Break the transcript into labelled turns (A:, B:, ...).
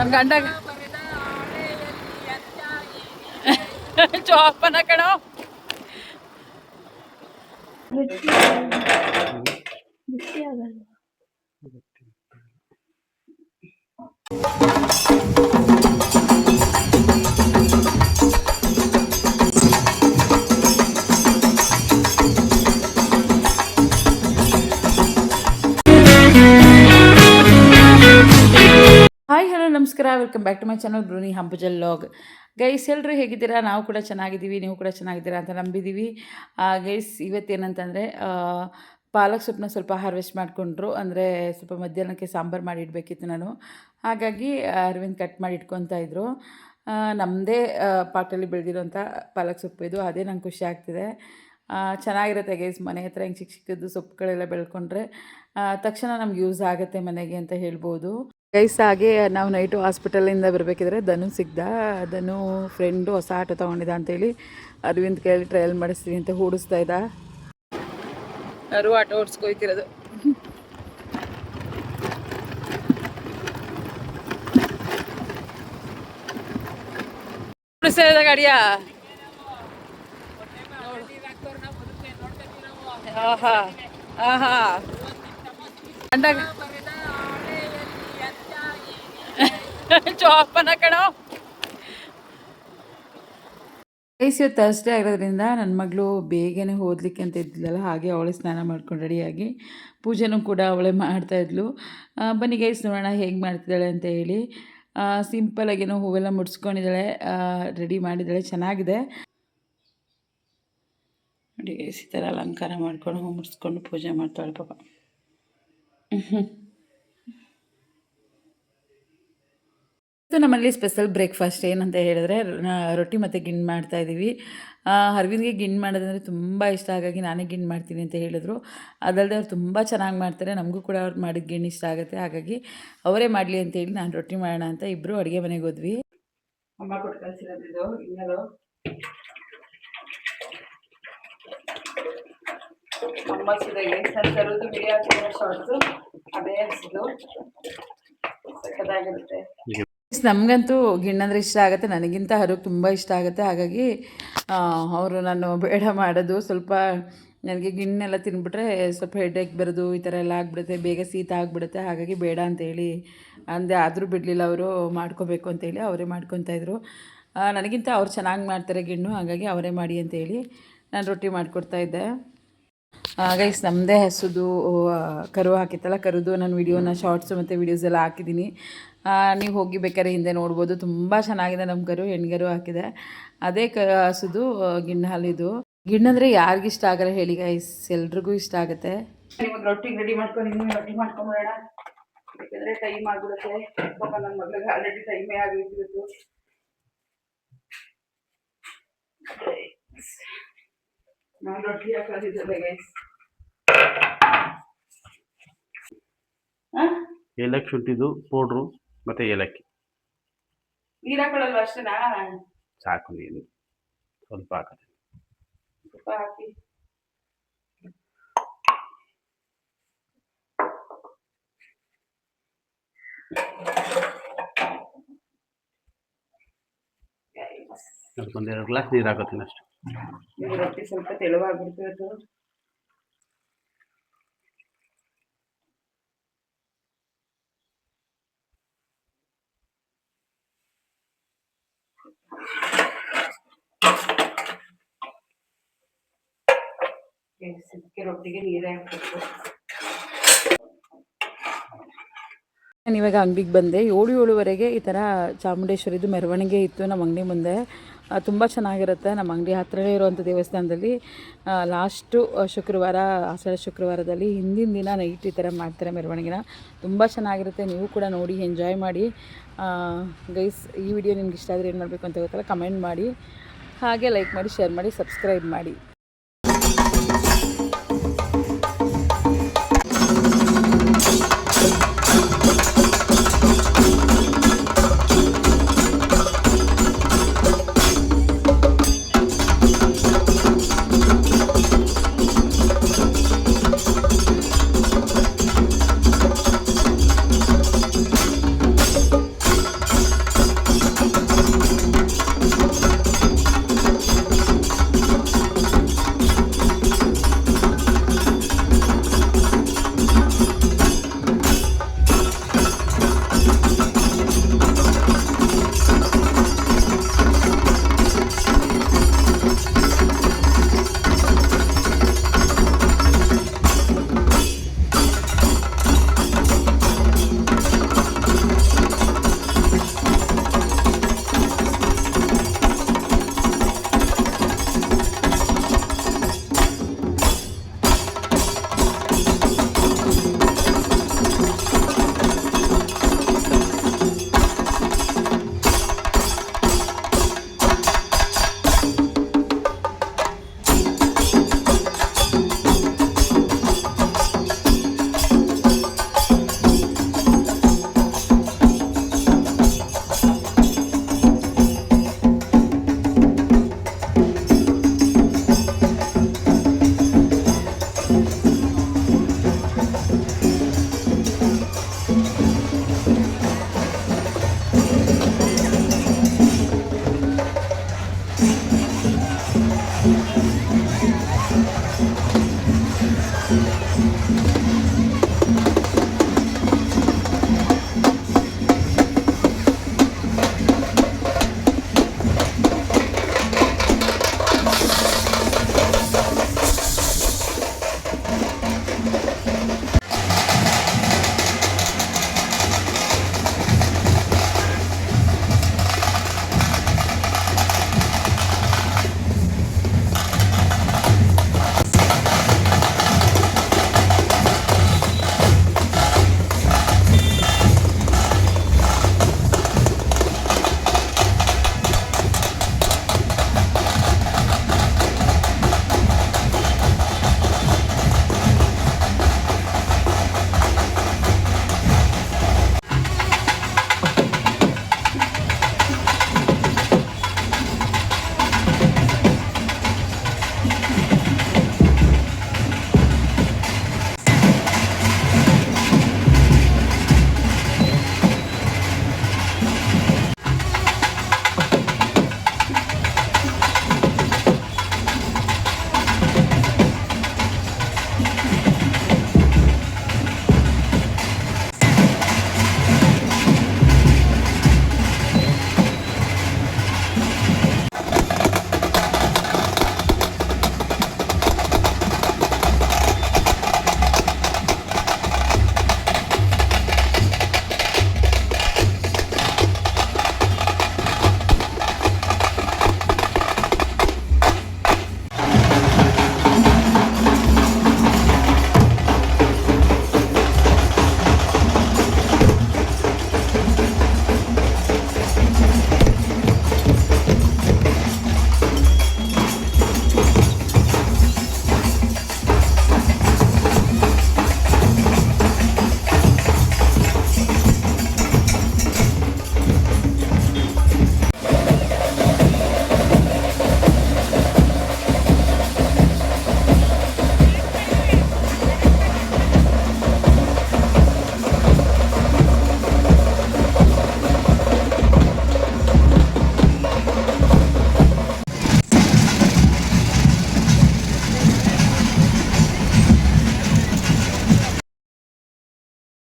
A: ನಮ್ಮ ಗಂಡ ಚೋಪನ ಕಣೋ ಹಾಯ್ ಹಲೋ ನಮಸ್ಕಾರ, welcome back to my channel ಬ್ರೂನಿ ಹಂಪಜಲ್ ಲಾಗ್. ಗೈಸ್ ಎಲ್ಲರೂ ಹೇಗಿದ್ದೀರಾ? ನಾವು ಕೂಡ ಚೆನ್ನಾಗಿದ್ದೀವಿ, ನೀವು ಕೂಡ ಚೆನ್ನಾಗಿದ್ದೀರಾ ಅಂತ ನಂಬಿದ್ದೀವಿ. ಗೈಸ್ ಇವತ್ತೇನಂತಂದರೆ ಪಾಲಕ್ ಸೊಪ್ಪನ್ನ ಸ್ವಲ್ಪ ಹಾರ್ವೆಸ್ಟ್ ಮಾಡಿಕೊಂಡ್ರು. ಅಂದರೆ ಸ್ವಲ್ಪ ಮಧ್ಯಾಹ್ನಕ್ಕೆ ಸಾಂಬಾರು ಮಾಡಿ ಇಡಬೇಕಿತ್ತು ನಾನು. ಹಾಗಾಗಿ ಅರವಿಂದ್ ಕಟ್ ಮಾಡಿ ಇಟ್ಕೊತಾ ಇದ್ರು. ನಮ್ಮದೇ ಪಾಟಲ್ಲಿ ಬೆಳೆದಿರೋಂಥ ಪಾಲಕ್ ಸೊಪ್ಪು ಇದು. ಅದೇ ನಂಗೆ ಖುಷಿ ಆಗ್ತಿದೆ. ಚೆನ್ನಾಗಿರುತ್ತೆ ಗೈಸ್, ಮನೆ ಹತ್ರ ಹಿಂಗೆ ಚಿಕ್ಕ ಚಿಕ್ಕದ್ದು ಸೊಪ್ಪುಗಳೆಲ್ಲ ಬೆಳ್ಕೊಂಡ್ರೆ ತಕ್ಷಣ ನಮ್ಗೆ ಯೂಸ್ ಆಗುತ್ತೆ ಮನೆಗೆ ಅಂತ ಹೇಳ್ಬೋದು ಗೈಸ್. ಹಾಗೆ ನಾವು ನೈಟು ಹಾಸ್ಪಿಟಲಿಂದ ಬರಬೇಕಿದ್ರೆ ಧನು ಸಿಗ್ದ. ಧನು ಫ್ರೆಂಡು ಹೊಸ ಆಟೋ ತೊಗೊಂಡಿದ್ದ ಅಂತೇಳಿ ಅರವಿಂದ್ ಕೈಯಲ್ಲಿ ಟ್ರಯಲ್ ಮಾಡಿಸ್ತೀನಿ ಅಂತ ಓಡಿಸ್ತಾ ಇದ್ದ. ಯಾರು ಆಟೋ ಓಡಿಸ್ಕೊಯ್ತಿರೋದು. ಓಡಿಸ್ತಾ ಇದ್ದ ಗಾಡಿಯಾ? ಆಹಾ ಆಹಾ ಅಂದಾಗ ಚೋಪನ ಕಣೋ. ಗೈಸ್ ಇವತ್ತು ಥರ್ಸ್ಡೇ ಆಗಿರೋದ್ರಿಂದ ನನ್ನ ಮಗಳು ಬೇಗನೆ ಓದಲಿಕ್ಕೆ ಅಂತ ಇದ್ದಿಲ್ಲಲ್ಲ, ಹಾಗೆ ಅವಳೇ ಸ್ನಾನ ಮಾಡ್ಕೊಂಡು ರೆಡಿಯಾಗಿ ಪೂಜೆನೂ ಕೂಡ ಅವಳೇ ಮಾಡ್ತಾಯಿದ್ಲು. ಬನ್ನಿ ಗೈಸ್ ನೋಡೋಣ ಹೇಗೆ ಮಾಡ್ತಿದ್ದಾಳೆ ಅಂತ ಹೇಳಿ. ಸಿಂಪಲಾಗೇನೋ ಹೂವೆಲ್ಲ ಮುಡ್ಸ್ಕೊಂಡಿದ್ದಾಳೆ, ರೆಡಿ ಮಾಡಿದ್ದಾಳೆ, ಚೆನ್ನಾಗಿದೆ ನೋಡಿ ಗೈಸ್. ಈ ಥರ ಅಲಂಕಾರ ಮಾಡ್ಕೊಂಡು ಹೂ ಮುಡ್ಸ್ಕೊಂಡು ಪೂಜೆ ಮಾಡ್ತಾಳೆ ಪಾಪ. ನಮ್ಮಲ್ಲಿ ಸ್ಪೆಷಲ್ ಬ್ರೇಕ್ಫಾಸ್ಟ್ ಏನಂತ ಹೇಳಿದ್ರೆ ರೊಟ್ಟಿ ಮತ್ತು ಗಿಣ್ಣು ಮಾಡ್ತಾಯಿದ್ದೀವಿ. ಅರವಿಂದ್ಗೆ ಗಿಣ್ಣು ಮಾಡೋದಂದರೆ ತುಂಬ ಇಷ್ಟ, ಹಾಗಾಗಿ ನಾನೇ ಗಿಣ್ಣು ಮಾಡ್ತೀನಿ ಅಂತ ಹೇಳಿದ್ರು. ಅದಲ್ಲದೆ ಅವ್ರು ತುಂಬ ಚೆನ್ನಾಗಿ ಮಾಡ್ತಾರೆ, ನಮಗೂ ಕೂಡ ಅವ್ರು ಮಾಡಿದ ಗಿಣ್ಣು ಇಷ್ಟ ಆಗುತ್ತೆ. ಹಾಗಾಗಿ ಅವರೇ ಮಾಡಲಿ ಅಂತೇಳಿ ನಾನು ರೊಟ್ಟಿ ಮಾಡೋಣ ಅಂತ ಇಬ್ಬರು ಅಡುಗೆ ಮನೆಗೆ ಹೋದ್ವಿ. ಅಮ್ಮ ಕೊಟ್ಟು ಕಳಿಸಿರೋದು ಇನ್ನಲು ಅಮ್ಮ ಸಿದಾಗೆ ತರೋದು ಬಿಡಿ ಹಾಕಿರೋ ಶಾರ್ಟ್ಸು ಅದೇ ಹಸಿದು ಸಕ್ಕದಾಗಿರುತ್ತೆ. ನಮಗಂತೂ ಗಿಣ್ಣಂದರೆ ಇಷ್ಟ ಆಗುತ್ತೆ, ನನಗಿಂತ ಹರಿಗೆ ತುಂಬ ಇಷ್ಟ ಆಗುತ್ತೆ. ಹಾಗಾಗಿ ಅವರು ನಾನು ಬೇಡ ಮಾಡೋದು, ಸ್ವಲ್ಪ ನನಗೆ ಗಿಣ್ಣೆಲ್ಲ ತಿಂದ್ಬಿಟ್ರೆ ಸ್ವಲ್ಪ ಹೆಡ್ಏಕ್ ಬರೋದು ಈ ಥರ ಎಲ್ಲ ಆಗಿಬಿಡುತ್ತೆ, ಬೇಗ ಶೀತ ಆಗಿಬಿಡುತ್ತೆ. ಹಾಗಾಗಿ ಬೇಡ ಅಂತೇಳಿ ಅಂದೆ. ಆದರೂ ಬಿಡಲಿಲ್ಲ, ಅವರು ಮಾಡ್ಕೋಬೇಕು ಅಂತೇಳಿ ಅವರೇ ಮಾಡ್ಕೊತಾಯಿದ್ರು. ನನಗಿಂತ ಅವ್ರು ಚೆನ್ನಾಗಿ ಮಾಡ್ತಾರೆ ಗಿಣ್ಣು, ಹಾಗಾಗಿ ಅವರೇ ಮಾಡಿ ಅಂತೇಳಿ ನಾನು ರೊಟ್ಟಿ ಮಾಡಿಕೊಡ್ತಾಯಿದ್ದೆ. ಗೈಸ್ ನಮ್ಮದೇ ಹಸುದು ಕರು ಹಾಕಿತ್ತಲ್ಲ, ಕರುದು ನಾನು ವಿಡಿಯೋನ ಶಾರ್ಟ್ಸು ಮತ್ತು ವೀಡಿಯೋಸ್ ಎಲ್ಲ ಹಾಕಿದ್ದೀನಿ. ನೀವು ಹೋಗಿ ಬೇಕಾದ್ರೆ ಹಿಂದೆ ನೋಡ್ಬೋದು. ತುಂಬ ಚೆನ್ನಾಗಿದೆ ನಮ್ಮ ಕರು, ಹೆಣ್ಗರು ಹಾಕಿದೆ. ಅದೇ ಹಸುದು ಗಿಣ್ಣು ಹಾಲಿದು. ಗಿಣ್ಣಂದರೆ ಯಾರಿಗಿಷ್ಟ ಆಗಲ್ಲ ಹೇಳಿ ಗೈಸ್, ಎಲ್ರಿಗೂ ಇಷ್ಟ ಆಗುತ್ತೆ. ಇವಾಗ ರೊಟ್ಟಿಗೆ ರೆಡಿ ಮಾಡ್ಕೊಂಡು ರೊಟ್ಟಿ ಮಾಡ್ಕೊಂಬೇಡ, ಯಾಕಂದರೆ ಟೈಮ್ ಆಗಿಬಿಡುತ್ತೆ. ಪಾಪ ನನ್ನ ಮಗಳಿಗೆ ಆಲ್ರೆಡಿ ಟೈಮೇ ಆಗಿಬಿಟ್ಟಿತ್ತು. ನಾನು ರೊಟ್ಟಿ ಹಾಕೋದಿದ್ದೆ ಗೈಸ್.
B: ಏಲಕ್ಕಿ ಶುಂಠಿದು ಪೌಡ್ರು ಮತ್ತು ಏಲಕ್ಕಿ.
A: ನೀರು ಹಾಕೊಳ್ಳಲ್ವ? ಅಷ್ಟೇನಾ?
B: ಸಾಕು, ನೀರು ಸ್ವಲ್ಪ ಹಾಕತ್ತೆ,
A: ಸ್ವಲ್ಪ ಹಾಕಿ.
B: ಒಂದೆರಡು ಗ್ಲಾಸ್ ನೀರು ಹಾಕೋತೀನಿ ಅಷ್ಟೇ.
A: ರೊಟ್ಟಿ ಸ್ವಲ್ಪ ತೆಳುವಾಗಿಬಿಡ್ತು. ರೊಟ್ಟಿಗೆ ನೀರೇ ಹಾಕಬೇಕು. ನಾನು ಇವಾಗ ಅಂಗಡಿಗೆ ಬಂದೆ. 7-7:30 ಈ ಥರ ಚಾಮುಂಡೇಶ್ವರಿದು ಮೆರವಣಿಗೆ ಇತ್ತು ನಮ್ಮ ಅಂಗಡಿ ಮುಂದೆ. ತುಂಬ ಚೆನ್ನಾಗಿರುತ್ತೆ. ನಮ್ಮ ಅಂಗಡಿ ಹತ್ತಿರವೇ ಇರುವಂಥ ದೇವಸ್ಥಾನದಲ್ಲಿ ಲಾಸ್ಟು ಶುಕ್ರವಾರ, ಆಷಾಢ ಶುಕ್ರವಾರದಲ್ಲಿ ಹಿಂದಿನ ದಿನ ನೈಟ್ ಈ ಥರ ಮಾಡ್ತಾರೆ ಮೆರವಣಿಗೆನ. ತುಂಬ ಚೆನ್ನಾಗಿರುತ್ತೆ, ನೀವು ಕೂಡ ನೋಡಿ ಎಂಜಾಯ್ ಮಾಡಿ. ಗೈಸ್ ಈ ವಿಡಿಯೋ ನಿಮ್ಗೆ ಇಷ್ಟ ಆದರೆ ಏನು ಮಾಡಬೇಕು ಅಂತ ಗೊತ್ತಲ್ಲ, ಕಮೆಂಟ್ ಮಾಡಿ, ಹಾಗೆ ಲೈಕ್ ಮಾಡಿ, ಶೇರ್ ಮಾಡಿ, ಸಬ್ಸ್ಕ್ರೈಬ್ ಮಾಡಿ.